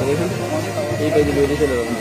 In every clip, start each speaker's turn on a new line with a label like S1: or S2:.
S1: এই পেজে বেরিয়ে চলে যাবেন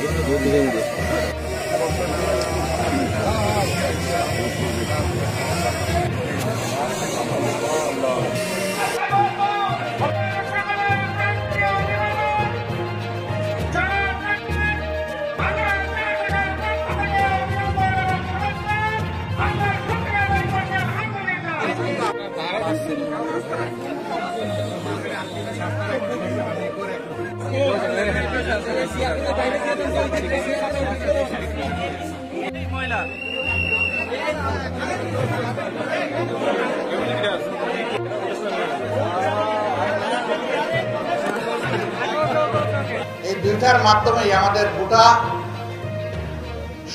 S2: এই দুইটার মাধ্যমে আমাদের গোটা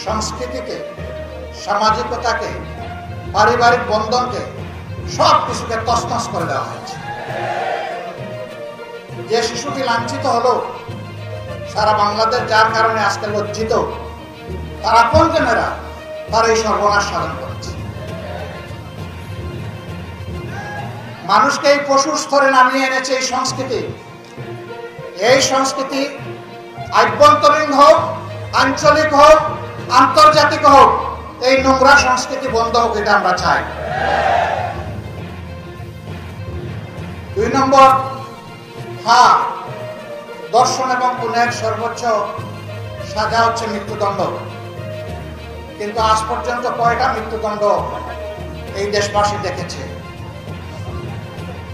S2: সংস্কৃতিকে, সামাজিকতাকে, পারিবারিক বন্ধনকে সব কিছুকে তছনছ করে দেওয়া হয়েছে। যে শিশুটি লাঞ্ছিত হলো সারা বাংলাদেশ, যার কারণে আজকে লজ্জিত, তারা কোন জনেরা তার এই সর্বনাশ সাধন করেছে। মানুষকে এই পশুর স্তরে নামিয়ে এনেছে এই সংস্কৃতি। এই সংস্কৃতি আভ্যন্তরীণ হোক, আঞ্চলিক হোক, আন্তর্জাতিক হোক, এই নোংরা সংস্কৃতি বন্ধ হোক, এটা আমরা চাই। 2 নম্বর, হ্যাঁ, দর্শন এবং খুনের সর্বোচ্চ সাজা হচ্ছে মৃত্যুদণ্ড, কিন্তু আজ পর্যন্ত কয়টা মৃত্যুদণ্ড এই দেশবাসী দেখেছে?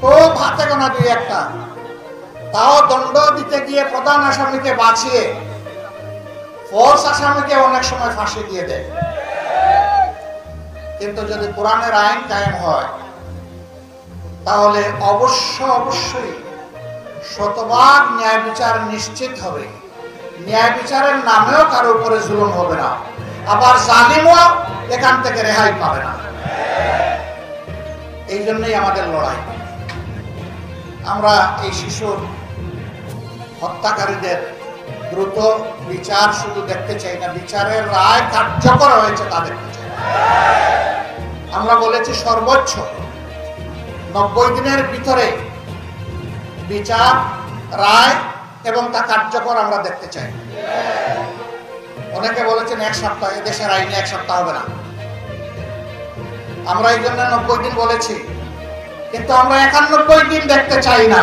S2: খুব হাতে গোনা 2-1টা, তাও দণ্ড দিতে গিয়ে প্রধান আসামিকে বাঁচিয়ে ফোর্স আসামিকে অনেক সময় ফাঁসি দিয়ে দেয়। কিন্তু যদি কোরআনের আইন কায়েম হয় তাহলে অবশ্যই শতভাগ ন্যায় বিচার নিশ্চিত হবে। ন্যায় বিচারের নামেও কারো উপরে জুলুম হবে না, আবার জালিমও এখান থেকে রেহাই পাবে না। এই জন্যই আমাদের লড়াই। আমরা এই শিশুর হত্যাকারীদের দ্রুত বিচার শুধু দেখতে চাই না, বিচারের রায় কার্যকর হয়েছে তাদের কাছে। আমরা বলেছি সর্বোচ্চ 90 দিনের ভিতরে বিচার, রায় এবং তা কার্যকর আমরা দেখতে চাই। অনেকে বলেছেন 1 সপ্তাহ, এদেশের আইনে 1 সপ্তাহ হবে না। আমরা এই জন্য 90 দিন বলেছি, কিন্তু আমরা 91 দিন দেখতে চাই না।